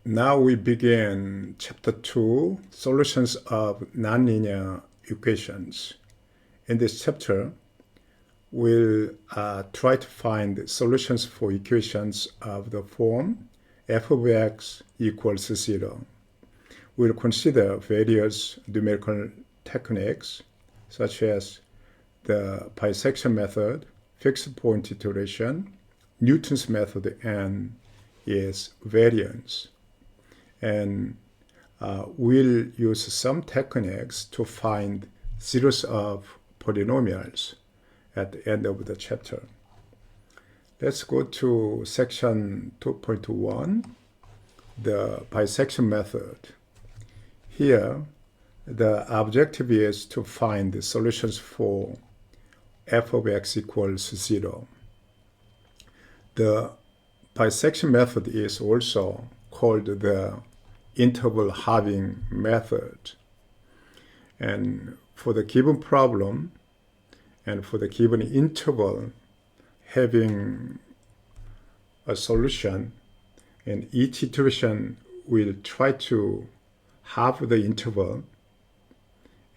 Now we begin Chapter 2, Solutions of Nonlinear Equations. In this chapter, we'll try to find solutions for equations of the form f of x equals 0. We'll consider various numerical techniques, such as the bisection method, fixed point iteration, Newton's method, and its variance. And we'll use some techniques to find zeros of polynomials at the end of the chapter. Let's go to section 2.1, the bisection method. Here, the objective is to find the solutions for f of x equals 0. The bisection method is also called the Interval-Halving method. And for the given problem and for the given interval having a solution, and each iteration will try to halve the interval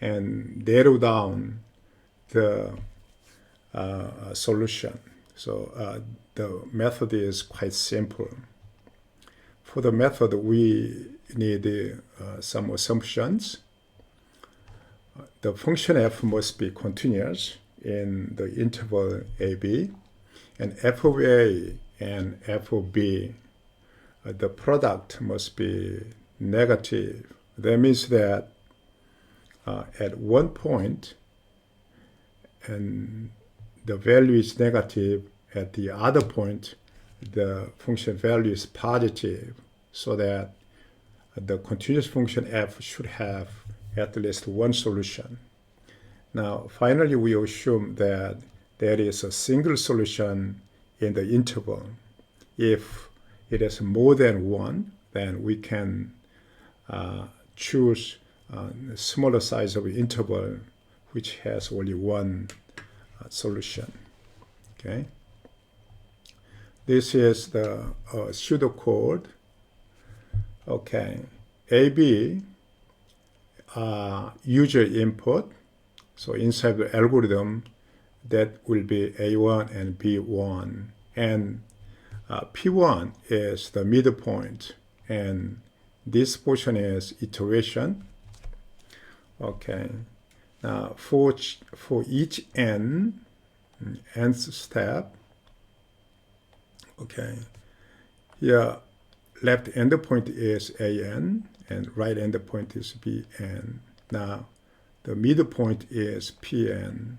and narrow down the solution. So the method is quite simple. For the method, we need some assumptions. The function f must be continuous in the interval ab, and f of a and f of b, the product must be negative. That means that at one point, and the value is negative, at the other point, the function value is positive, so that the continuous function f should have at least one solution. Now, finally, we assume that there is a single solution in the interval. If it is more than one, then we can choose a smaller size of interval which has only one solution. Okay. This is the pseudocode. Okay, AB user input. So inside the algorithm, that will be A1 and B1. And P1 is the midpoint. And this portion is iteration. Okay. Now for each nth step, okay, here left endpoint is an and right endpoint is bn. Now the midpoint is pn.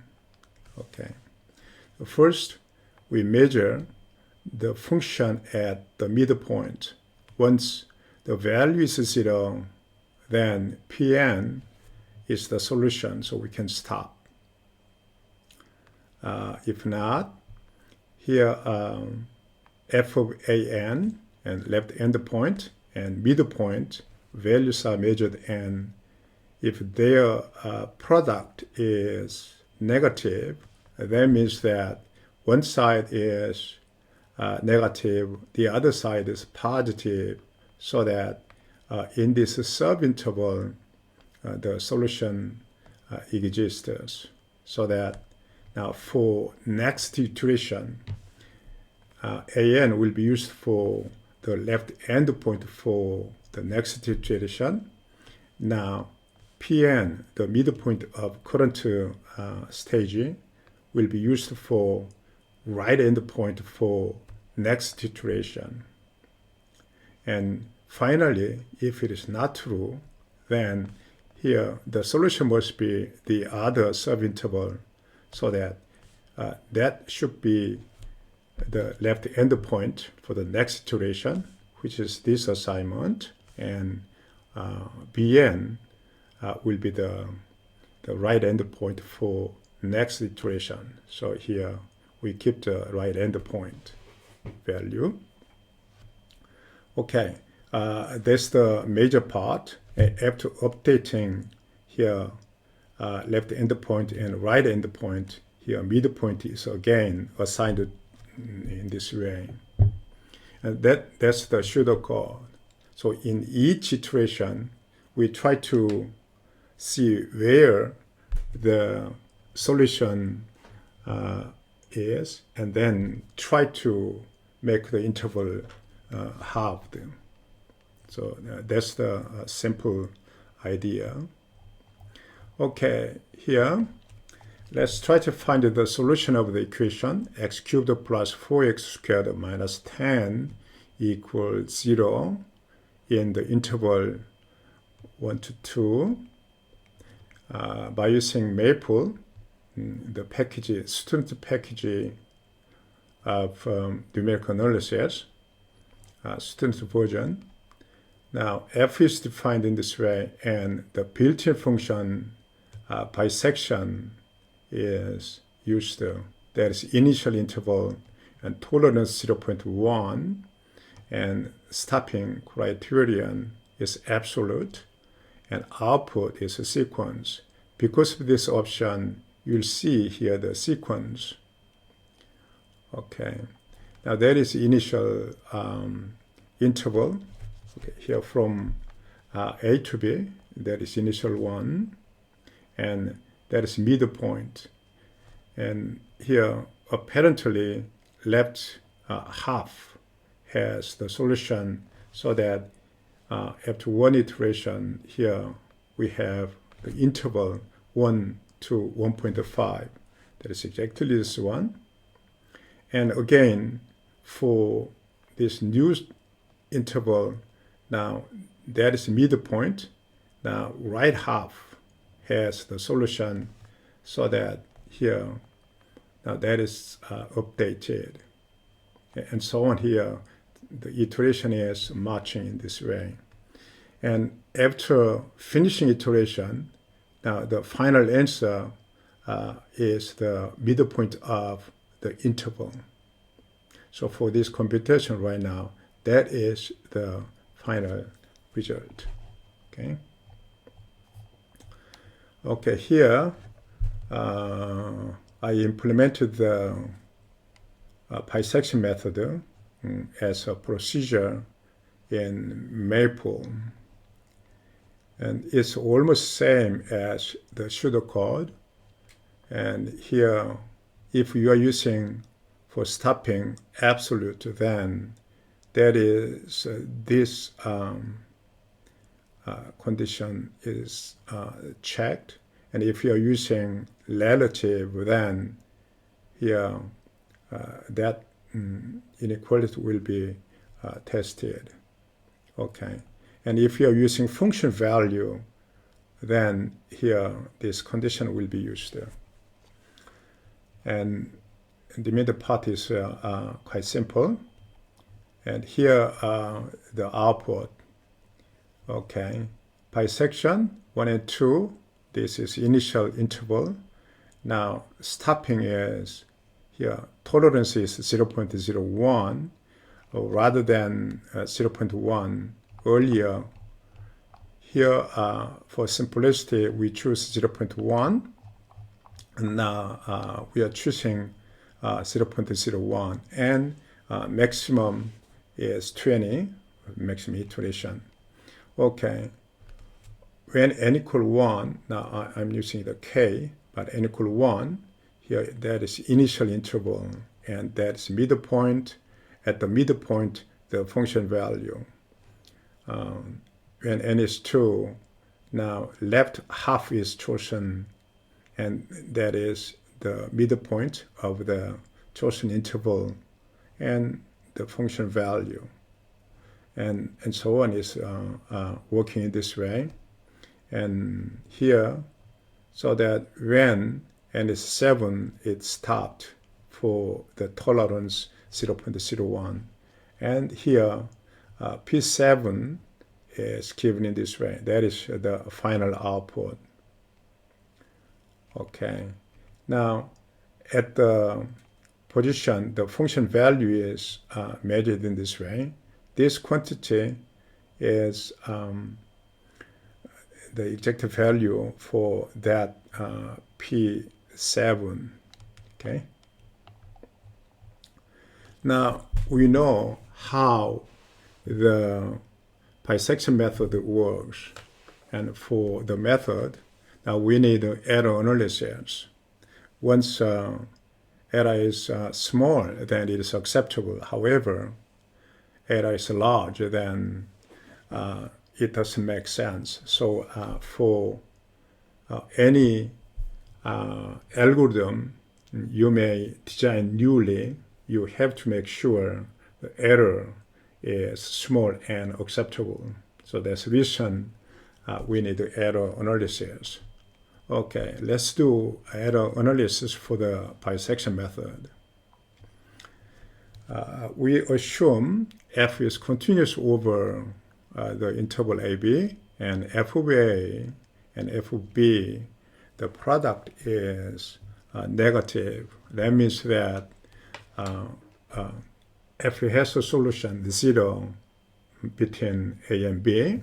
Okay. First, we measure the function at the midpoint. Once the value is 0, then pn is the solution, so we can stop. If not, here f of an and left endpoint and midpoint values are measured, and if their product is negative, that means that one side is negative, the other side is positive, so that in this subinterval, the solution exists. So that now for next iteration, an will be used for the left endpoint for the next iteration. Now pn, the midpoint of current stage, will be used for right endpoint for next iteration. And finally, if it is not true, then here the solution must be the other subinterval, so that that should be the left endpoint for the next iteration, which is this assignment, and bn will be the right endpoint for next iteration. So here we keep the right endpoint value. Okay, that's the major part. After updating here left endpoint and right endpoint, here midpoint is again assigned in this way. And that's the pseudocode. So in each iteration, we try to see where the solution is, and then try to make the interval halved. So that's the simple idea. Okay, here, let's try to find the solution of the equation x cubed plus 4x squared minus 10 equals 0 in the interval 1 to 2 by using Maple, the package, student package of numerical analysis, student version. Now, f is defined in this way, and the built-in function bisection is used. That is initial interval and tolerance 0.1, and stopping criterion is absolute, and output is a sequence. Because of this option, you'll see here the sequence. Okay, now that is initial interval. Okay, here from A to B, that is initial one, and that is midpoint. And here, apparently, left half has the solution, so that after one iteration, here we have the interval 1 to 1.5. That is exactly this one. And again, for this new interval, now that is midpoint. Now right half has the solution, so that here, now that is updated. And so on here, the iteration is marching in this way. And after finishing iteration, now the final answer is the midpoint of the interval. So for this computation right now, that is the final result. Okay. Okay, here I implemented the bisection method as a procedure in Maple. And it's almost same as the pseudocode. And here, if you are using for stopping absolute, then that is this condition is checked. And if you are using relative, then here that inequality will be tested. Okay. And if you are using function value, then here this condition will be used. And the middle part is quite simple. And here the output. Okay, bisection 1 and 2. This is initial interval. Now stopping is here. Tolerance is 0.01 rather than 0.1 earlier. Here for simplicity we choose 0.1, and now we are choosing 0.01, and maximum is 20, maximum iteration. Okay, when n equal 1, now I'm using the k, but n equal 1, here that is initial interval, and that's midpoint. At the midpoint, the function value. When n is 2, now left half is chosen, and that is the midpoint of the chosen interval and the function value. And so on is working in this way. And here, so that when n is 7, it stopped for the tolerance 0.01. And here, P7 is given in this way. That is the final output. Okay. Now, at the position, the function value is measured in this way. This quantity is the exact value for that P7. Okay. Now, we know how the bisection method works. And for the method, now we need error analysis. Once error is small, then it is acceptable. However, error is large, then it doesn't make sense. So for any algorithm you may design newly, you have to make sure the error is small and acceptable. So that's the reason we need the error analysis. Okay, let's do error analysis for the bisection method. We assume f is continuous over the interval AB, and f of A and f of B, the product is negative. That means that f has a solution 0 between A and B,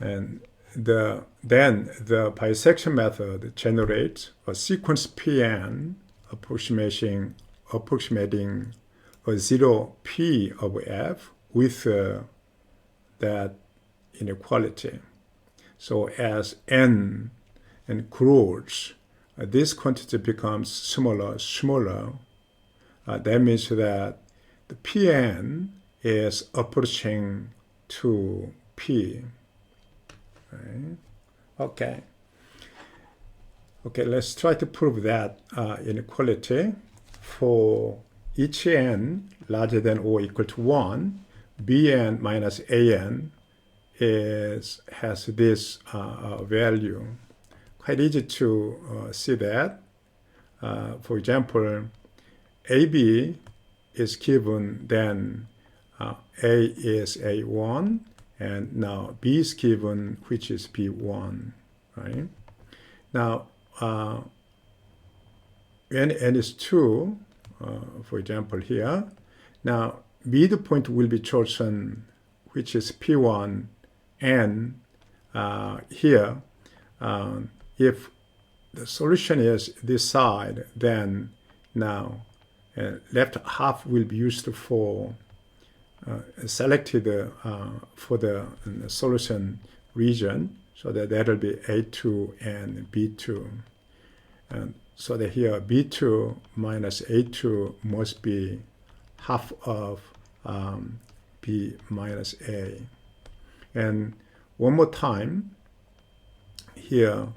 and then the bisection method generates a sequence Pn approximating a 0 P of f with that inequality. So as n and grows, this quantity becomes smaller. That means that the Pn is approaching to P. Right? Okay, let's try to prove that inequality. For each n larger than or equal to 1, Bn minus An has this value. Quite easy to see that. For example, AB is given, then A is A1, and now B is given, which is B1, right? Now, when n is 2, for example here, now midpoint will be chosen, which is P1, and here, if the solution is this side, then now left half will be used for selected for the solution region, so that will be A2 and B2. And so that here B2 minus A2 must be half of B minus A. And one more time, here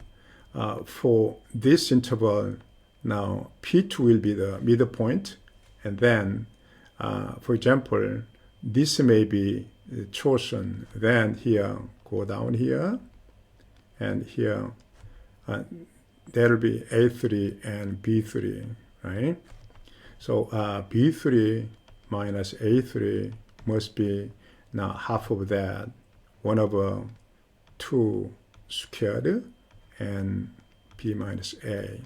for this interval, now P2 will be the midpoint, and then, for example, this may be chosen. Then here, go down here, and here, there will be A3 and B3, right? So B3 minus A3 must be now half of that, 1 over 2 squared, and B minus A,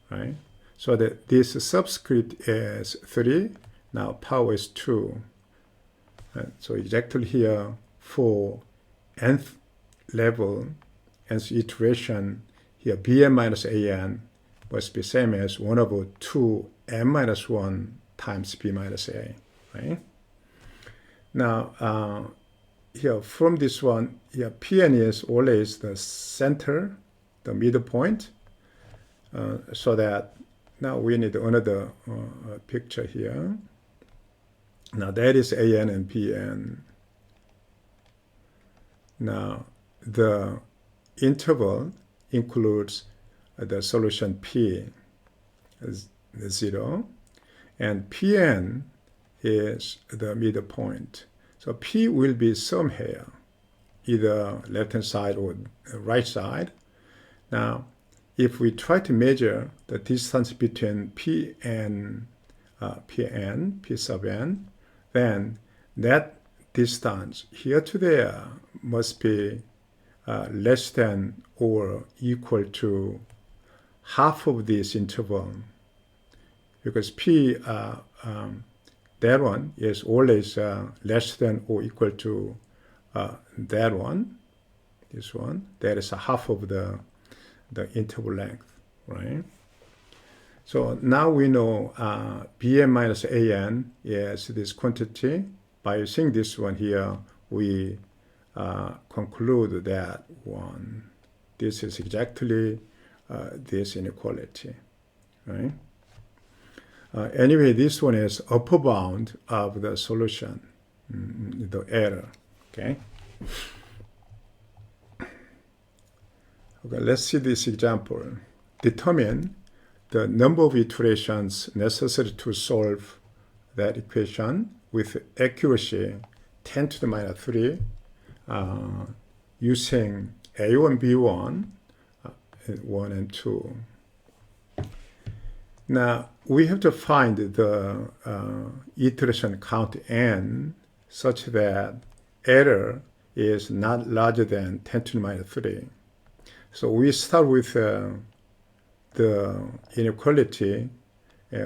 right? So that this subscript is 3, now power is 2. So exactly here, for nth level, nth iteration, here Bn minus An must be same as 1 over 2 n minus 1 times B minus A, right? Now, here from this one, here Pn is always the center, the midpoint, so that now we need another picture here. Now that is An and Pn. Now the interval includes the solution P, 0, and Pn is the midpoint. So P will be somewhere, either left-hand side or right side. Now, if we try to measure the distance between P and P sub n, then that distance here to there must be less than or equal to half of this interval, because P, that one is always less than or equal to that one, this one. That is a half of the interval length, right? So now we know Bn minus An is this quantity. By using this one here, we conclude that this is exactly this inequality, right? Anyway, this one is upper bound of the solution, the error, okay? Okay, let's see this example. Determine the number of iterations necessary to solve that equation with accuracy 10 to the minus 3 using A1, B1, 1 and 2. Now, we have to find the iteration count n such that error is not larger than 10 to the minus 3. So we start with the inequality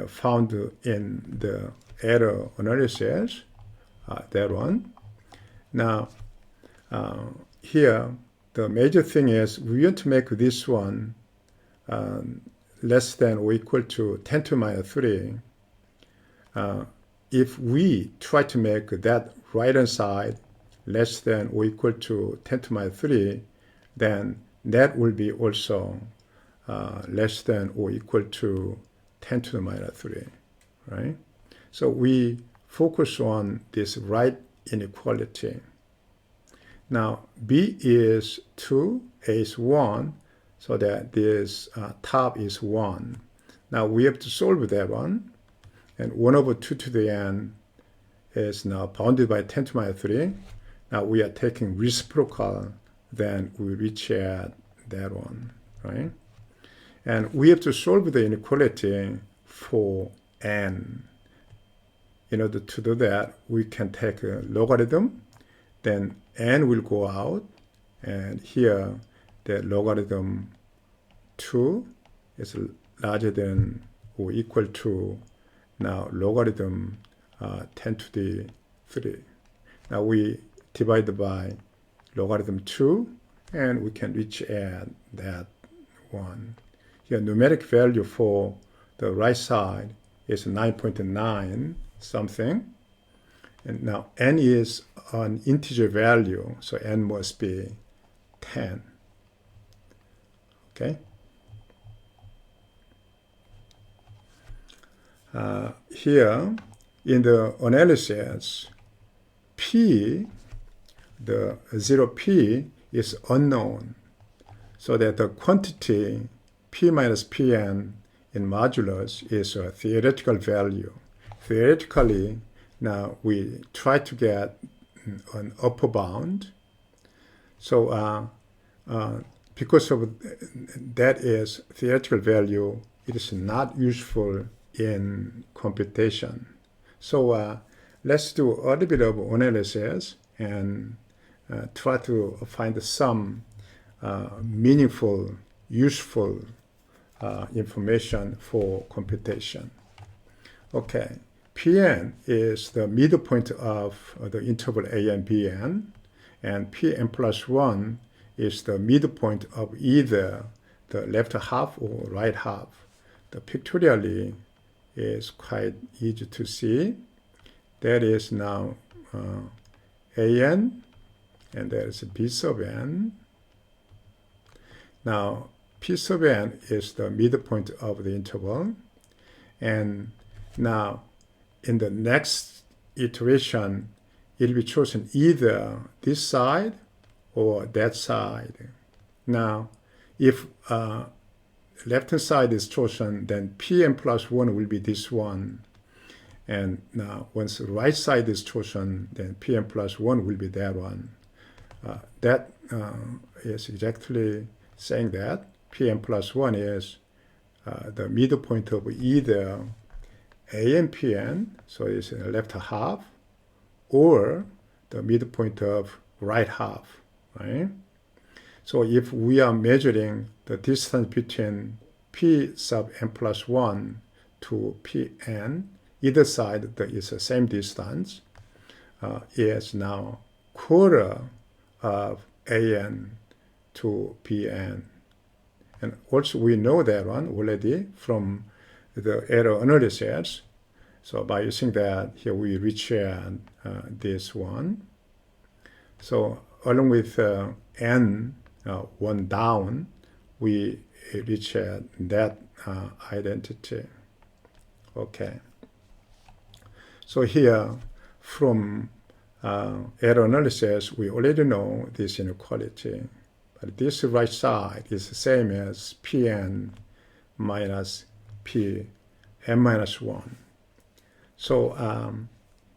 found in the error analysis, that one. Now, here, the major thing is we want to make this one less than or equal to 10 to the minus 3. If we try to make that right-hand side less than or equal to 10 to the minus 3, then that will be also less than or equal to 10 to the minus 3, right? So we focus on this right inequality. Now, B is 2, A is 1, so that this top is 1. Now, we have to solve that one. And 1 over 2 to the n is now bounded by 10 to the minus 3. Now, we are taking reciprocal, then we reach at that one, right? And we have to solve the inequality for n. In order to do that, we can take a logarithm, then n will go out, and here the logarithm 2 is larger than or equal to now logarithm 10 to the 3. Now we divide by logarithm 2, and we can reach at that one. Here, numeric value for the right side is 9.9 something. And now n is an integer value, so n must be 10. Okay? Here, in the analysis, P, the 0P, is unknown, so that the quantity P minus Pn in modulus is a theoretical value. Theoretically, now we try to get an upper bound. So because of that is theoretical value, it is not useful in computation. So let's do a little bit of analysis and try to find some meaningful, useful information for computation. Okay, Pn is the middle point of the interval a and bn, and Pn plus 1 is the middle point of either the left half or right half. The pictorially is quite easy to see. That is now an, and there is b sub n. Now, p sub n is the middle point of the interval. And now, in the next iteration, it will be chosen either this side or that side. Now, if left-hand side is chosen, then Pn plus 1 will be this one. And now, once the right side is chosen, then Pn plus 1 will be that one. That is exactly saying that Pn plus 1 is the middle point of either A and Pn, so it's in the left half, or the middle point of right half, right? So if we are measuring the distance between P sub n plus 1 to Pn, either side that is the same distance, is now quarter of An to Bn. And also we know that one already from the error analysis. So by using that, here we reach this one. So along with n, one down, we reach that identity. Okay. So here, from error analysis, we already know this inequality. But this right side is the same as Pn minus Pn minus 1. So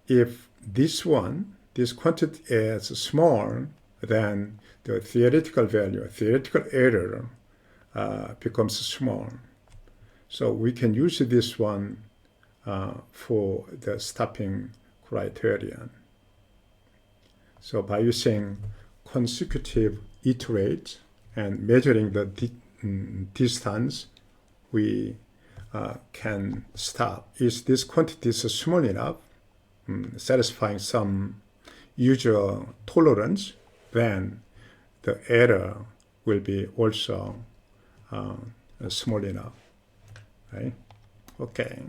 if this quantity is small, then the theoretical value, theoretical error, becomes small. So we can use this one for the stopping criterion. So by using consecutive iterate and measuring the distance, we can stop. Is this quantity small enough, satisfying some user tolerance, then the error will be also small enough, right? Okay.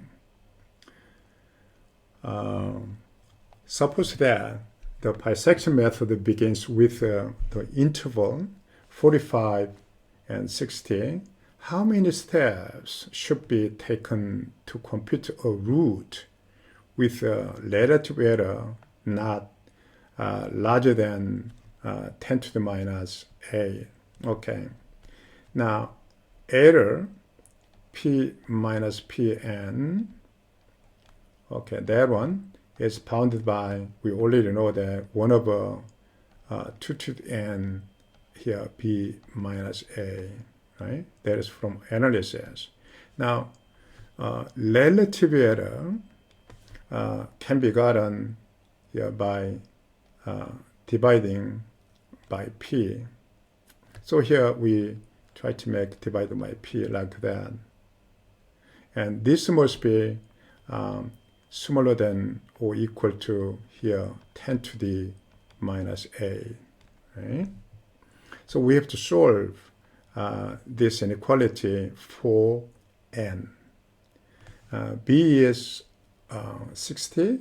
Suppose that the bisection method begins with the interval 45 and 60. How many steps should be taken to compute a root with a relative error not larger than 10 to the minus 8? Okay. Now, error p minus pn, okay, that one is bounded by, we already know that 1 over 2 to the n here, b minus a, right? That is from analysis. Now, relative error can be gotten here by dividing by p. So here we try to make divided by p like that. And this must be smaller than or equal to here 10 to the minus a, right? So we have to solve this inequality for n. B is 60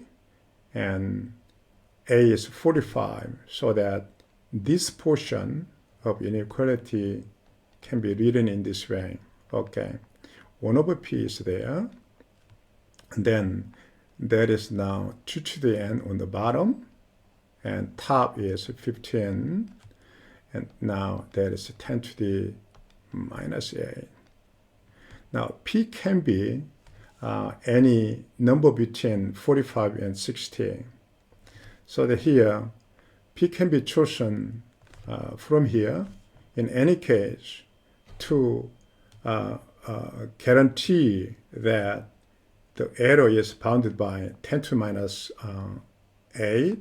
and a is 45, so that this portion of inequality can be written in this way. Okay, 1 over p is there, and then that is now 2 to the n on the bottom, and top is 15, and now that is 10 to the minus a. Now p can be any number between 45 and 60. So that here p can be chosen from here in any case to guarantee that the error is bounded by 10 to minus 8,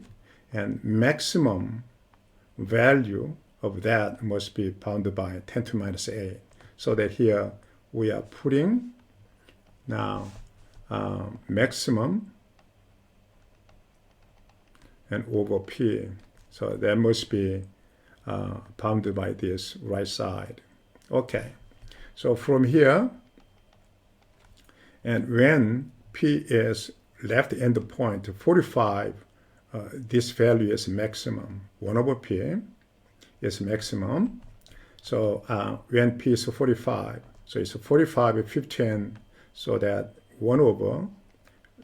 and maximum value of that must be bounded by 10 to minus 8. So that here we are putting now maximum and over p. So that must be bounded by this right side. Okay, so from here, and when p is left end point 45, this value is maximum. 1 over p is maximum. So when p is 45, so it's 45 and 15, so that 1 over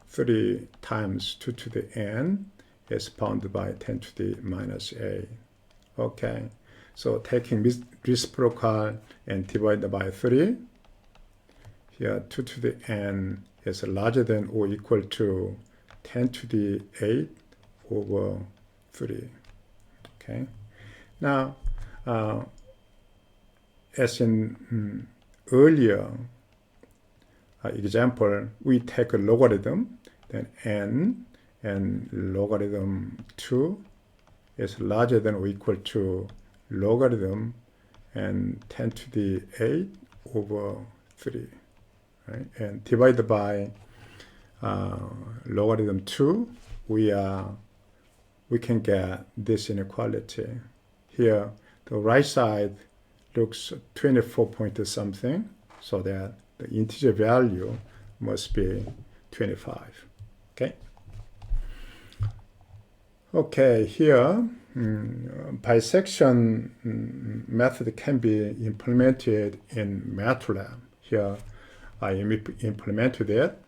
30 times 2 to the n is bounded by 10 to the minus a. Okay, so taking reciprocal and divided by 3, here 2 to the n is larger than or equal to 10 to the 8 over 3. Okay, now as in earlier example, we take a logarithm, then n, and logarithm 2 is larger than or equal to logarithm and 10 to the 8 over 3, right? And divided by logarithm 2, we can get this inequality. Here, the right side looks 24 point something, so that the integer value must be 25. Okay. Okay, here bisection method can be implemented in MathTalent. Here I implemented it.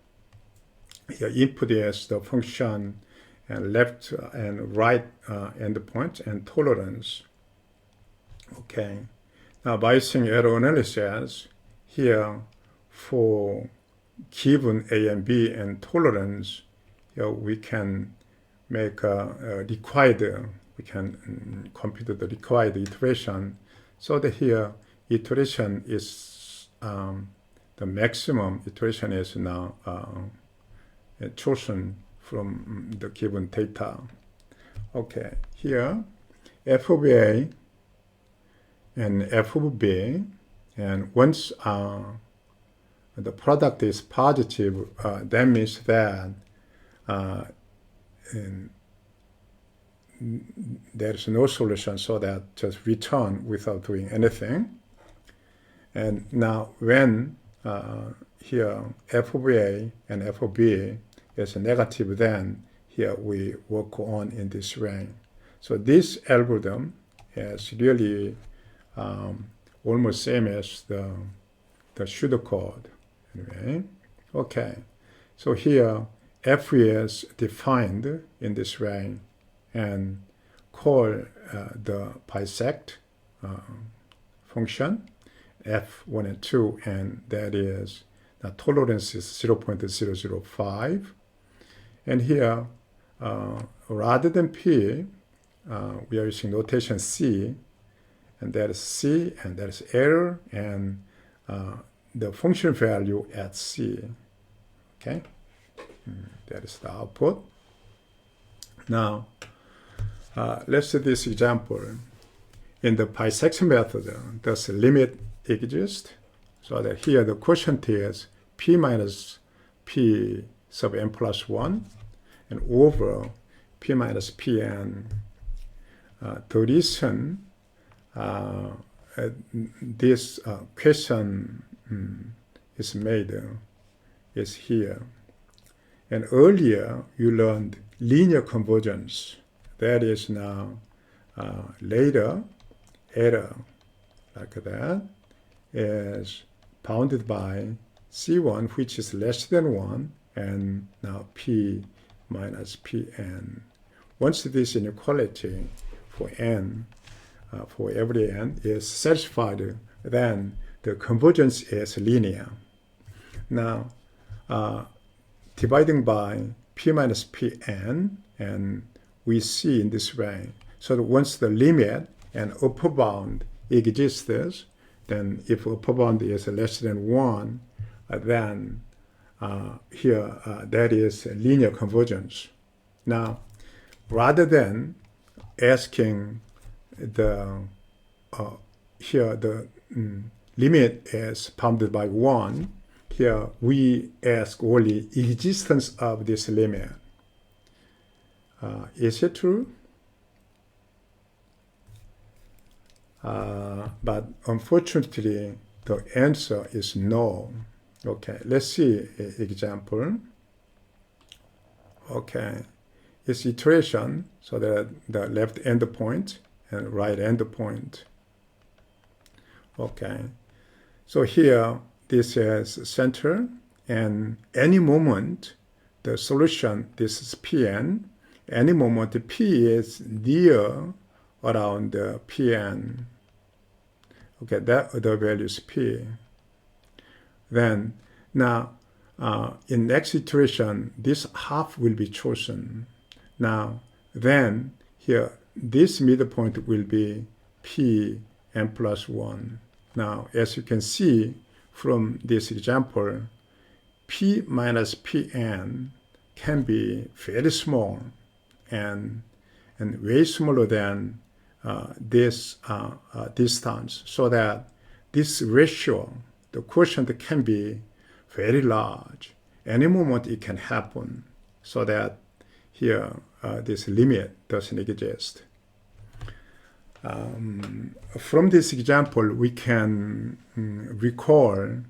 Here input is the function and left and right endpoint and tolerance. Okay. Now by using error analysis, here for given A and B and tolerance, here we can make we can compute the required iteration, so that here iteration is the maximum iteration is now chosen from the given data. Okay, here f of A and f of B, and once the product is positive, that means that there's no solution, so that just return without doing anything. And now when here f of A and f of B is negative, then here we work on in this range. So this algorithm is really almost same as the pseudocode. Anyway, okay. So here f is defined in this range and call the bisect function f1 and 2, and that is the tolerance is 0.005. And here rather than p, we are using notation c, and that is c, and that is error, and the function value at c. Okay, that is the output. Now let's see this example. In the bisection method, does the limit exist? So that here the quotient is p minus p sub n plus 1 and over p minus pn. The reason this question is made is here. And earlier you learned linear convergence. That is now later error like that is bounded by C1, which is less than 1, and now P minus Pn. Once this inequality for n, for every n, is satisfied, then the convergence is linear. Now, dividing by P minus Pn, and we see in this way. So that once the limit and upper bound exists, then if upper bound is less than 1, then here that is linear convergence. Now, rather than asking the here the limit is bounded by 1, here we ask only existence of this limit. Is it true? But unfortunately, the answer is no. Okay, let's see an example. Okay, it's iteration, so that the left endpoint and right endpoint. Okay, so here this is center, and any moment the solution, this is Pn, any moment P is near around Pn. Okay, that the value is P. Then now in next iteration, this half will be chosen. Now then here this midpoint will be P n plus 1. Now as you can see from this example, P minus Pn can be very small and way smaller than this distance, so that this ratio, the quotient, can be very large. Any moment it can happen, so that here this limit doesn't exist. From this example, we can recall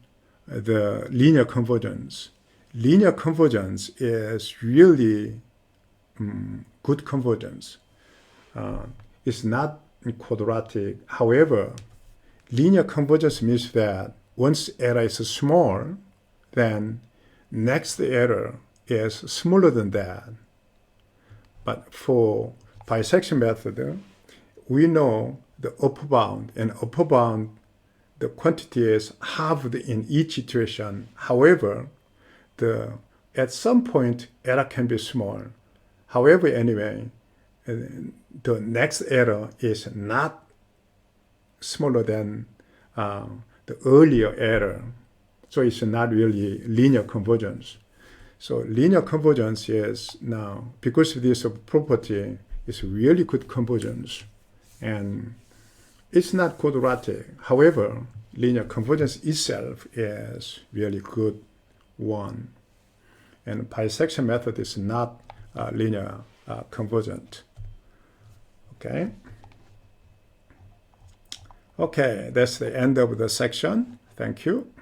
the linear convergence. Linear convergence is really good convergence. is not quadratic. However, linear convergence means that once error is small, then next error is smaller than that. But for bisection method, we know the upper bound, and upper bound, the quantity is halved in each iteration. However, at some point, error can be small. However, anyway, the next error is not smaller than the earlier error. So it's not really linear convergence. So linear convergence is now, because of this property, it's really good convergence. And it's not quadratic. However, linear convergence itself is really good one. And bisection method is not linear convergent. Okay. Okay, that's the end of the section. Thank you.